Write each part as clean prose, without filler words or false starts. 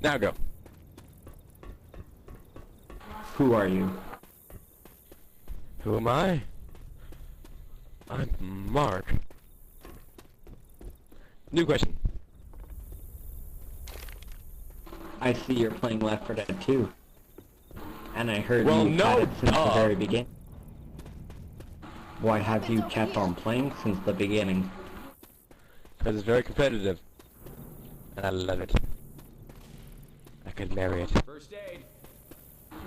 Now go. Who are you? Who am I? I'm Mark. New question. I see you're playing Left 4 Dead 2. And I heard Well, you've no, had it since the duh. very beginning. Why have you kept on playing since the beginning? Because it's very competitive. And I love it. I could marry it. First aid.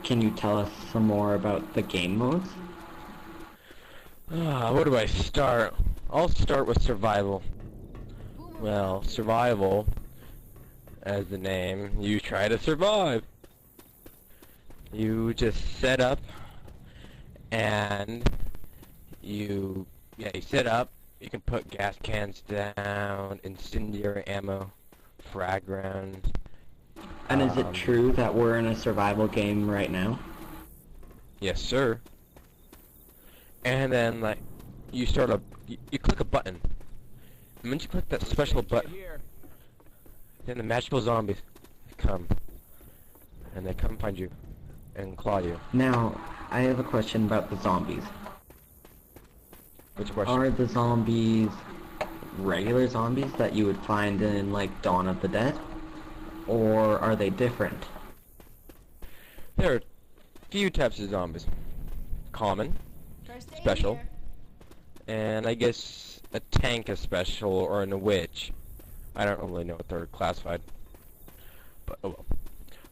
Can you tell us some more about the game modes? Where do I start? I'll start with survival. Well, survival, as the name, you try to survive. You just set up, and you set up, you can put gas cans down, incendiary ammo, frag rounds. And is it true that we're in a survival game right now? Yes, sir. And then, like, you start you click a button. And once you click that special button, then the magical zombies come. And they come find you and claw you. Now, I have a question about the zombies. Which question? Are the zombies regular zombies that you would find in, like, Dawn of the Dead? Or are they different? There are few types of zombies. Common, special, and I guess a tank is special, or a witch. I don't really know what they're classified. But, oh well.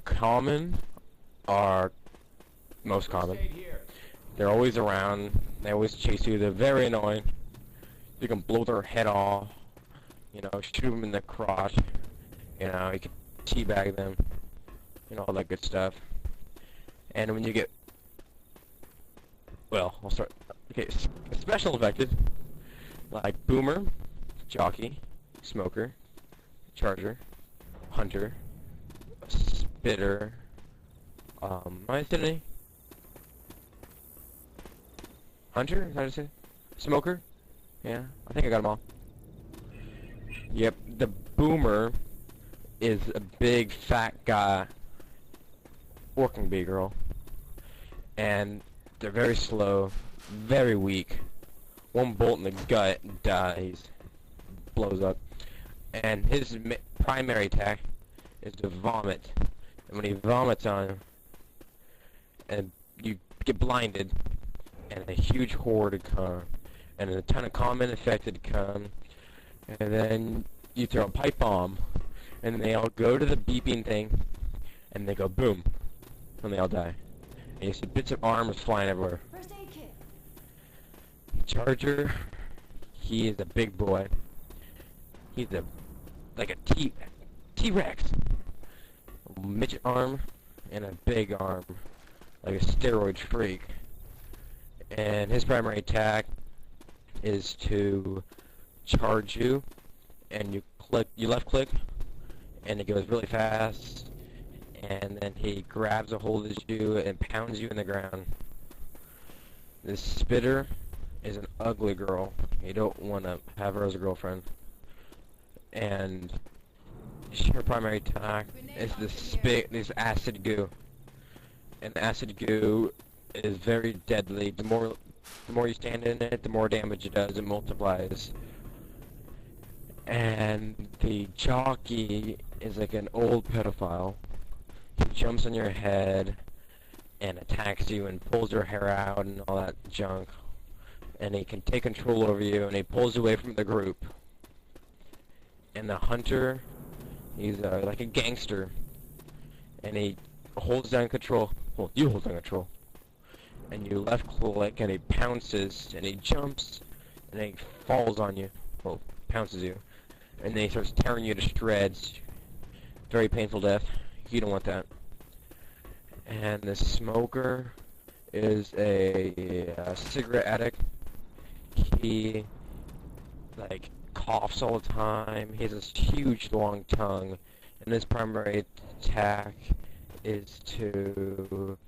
Common are most common. They're always around. They always chase you. They're very annoying. You can blow their head off. You know, shoot them in the crotch. You know, you can teabag them. You know, all that good stuff. And when you get... Well, I'll start... Okay, special infected. Like Boomer, Jockey, Smoker, Charger, Hunter, Spitter, I said any? Hunter? Is that what I said? Smoker? Yeah, I think I got them all. Yep, the Boomer is a big fat guy working bee girl, and they're very slow, very weak. One bolt in the gut, dies, blows up, and his primary attack is to vomit. And when he vomits on him, and you get blinded, and a huge horde come, and a ton of common infected come, and then you throw a pipe bomb, and they all go to the beeping thing, and they go boom, and they all die. And you see bits of arms flying everywhere. First aid kit. Charger, he is a big boy. He's like a T-Rex. A midget arm and a big arm, like a steroid freak. And his primary attack is to charge you, and you left click, and it goes really fast, and then he grabs a hold of you and pounds you in the ground. This Spitter is an ugly girl. You don't want to have her as a girlfriend. And her primary attack is this acid goo. And acid goo is very deadly. The more you stand in it, the more damage it does. It multiplies. And the Jockey is like an old pedophile. He jumps on your head and attacks you and pulls your hair out and all that junk. And he can take control over you, and he pulls you away from the group. And the Hunter, he's like a gangster, and he holds down control. Well, you hold down control, and you left click, and he pounces, and he jumps, and he falls on you. Well, pounces you, and then he starts tearing you to shreds. Very painful death. You don't want that. And the Smoker is a cigarette addict. He like coughs all the time. He has this huge long tongue, and his primary attack is to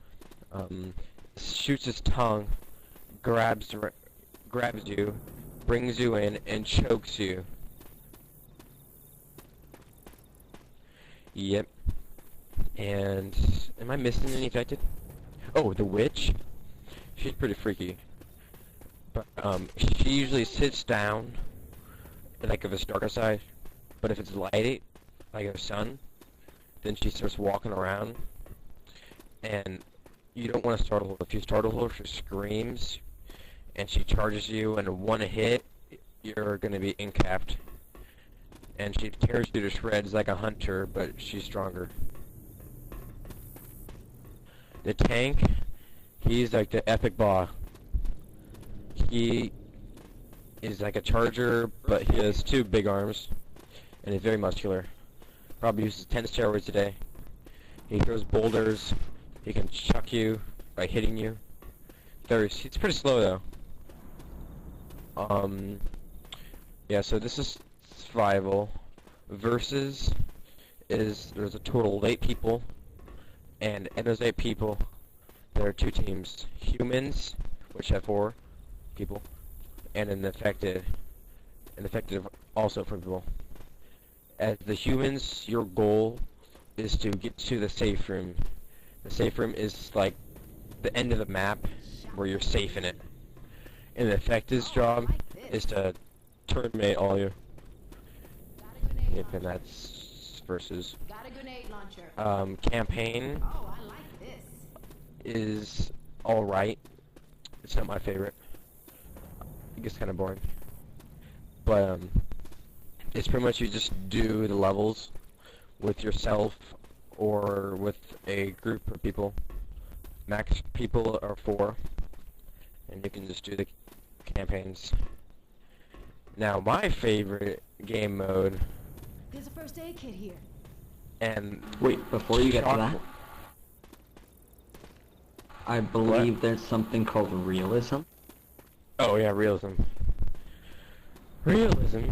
shoots his tongue, grabs you, brings you in, and chokes you. Yep. And am I missing any affected? Oh, the witch. She's pretty freaky. But she usually sits down, like if it's dark outside. But if it's light, like the sun, then she starts walking around. And you don't want to startle her. If you startle her, she screams, and she charges you. And in one hit, you're gonna be incapped. And she tears you to shreds like a hunter, but she's stronger. The tank, he's like the epic boss. He is like a charger, but he has 2 big arms, and he's very muscular. Probably uses 10 steroids a day. He throws boulders. He can chuck you by hitting you. He's pretty slow though. Yeah. So this is survival. Versus is there's a total of 8 people, and in those 8 people, there are 2 teams: humans, which have 4 people, and an infected. An infected also 4 people. As the humans, your goal is to get to the safe room. The safe room is like the end of the map where you're safe in it. And the infected's job is to terminate all you. Yep, and that's versus. Campaign is alright. It's not my favorite. It gets kind of boring. But, it's pretty much you just do the levels with yourself or with a group of people. Max people are 4, and you can just do the campaigns. Now, my favorite game mode. There's a first aid kit here. And wait, before you get to that, I believe there's something called realism. Oh yeah, realism. Realism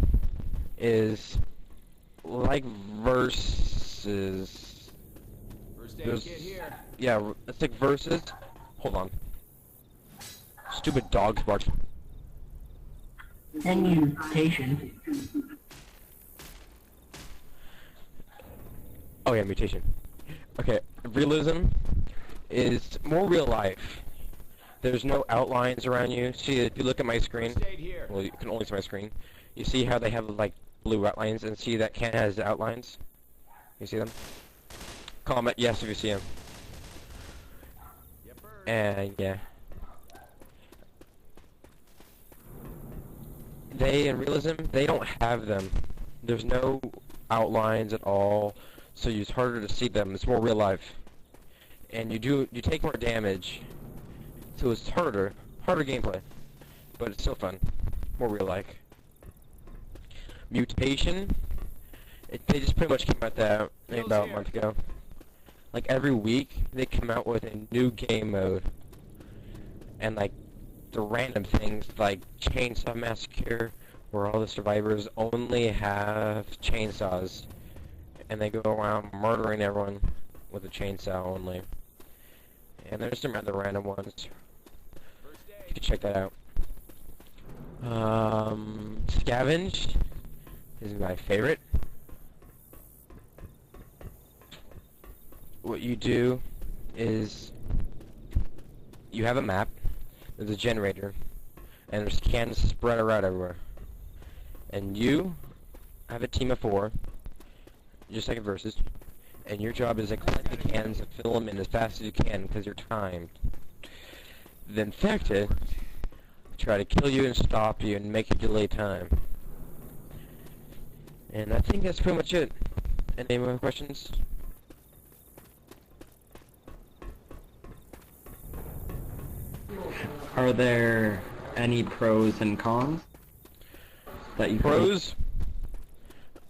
is like versus. First aid kit here. Yeah, it's like versus. Hold on. Stupid dogs barking. And mutation. Oh yeah, mutation. Okay, realism is more real life. There's no outlines around you. See, if you look at my screen, well, you can only see my screen. You see how they have like blue outlines, and see that can has outlines. You see them? Comment yes if you see them. And yeah, in realism they don't have them. There's no outlines at all, so it's harder to see them. It's more real life, and you take more damage, so it's harder gameplay, but it's still fun, more real life. Mutation, they just pretty much came out that maybe about a month ago. Like every week they come out with a new game mode, and like the random things like Chainsaw Massacre, where all the survivors only have chainsaws, and they go around murdering everyone with a chainsaw only. And there's some other random ones. You can check that out. Scavenge is my favorite. What you do is you have a map, there's a generator, and there's cans spread around everywhere. And you have a team of 4, just like a versus, and your job is to collect the cans and fill them in as fast as you can because you're timed. The infected try to kill you and stop you and make you delay time. And I think that's pretty much it. Any more questions? Are there any pros and cons that you Pros?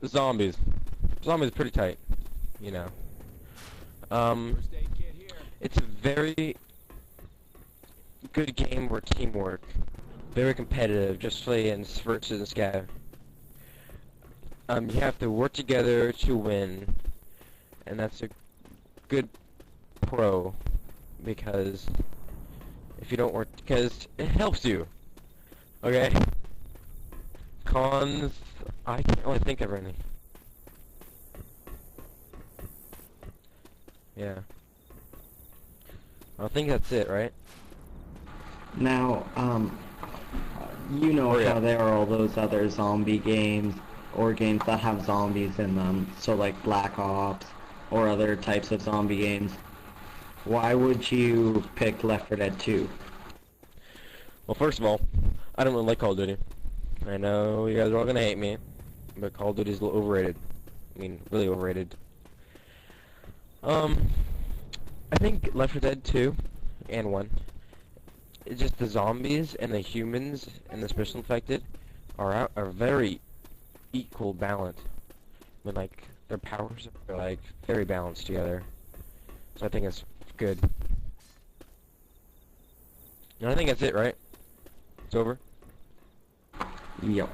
Zombies. Zombies are pretty tight, you know. It's a very good game where teamwork, very competitive, just playing versus and scav. You have to work together to win, and that's a good pro, because if you don't work, because it helps you. Okay. Cons, I can't really think of any. Yeah. I think that's it, right? Now, you know Oh, yeah. how there are all those other zombie games or games that have zombies in them, so like Black Ops or other types of zombie games. Why would you pick Left 4 Dead 2? Well, first of all, I don't really like Call of Duty. I know you guys are all gonna hate me, but Call of Duty is a little overrated. I mean, really overrated. I think Left 4 Dead 2 and 1. It's just the zombies and the humans and the special infected are very equal balance. I mean, like, their powers are, like, very balanced together. So I think it's good. And I think that's it, right? It's over? Yep.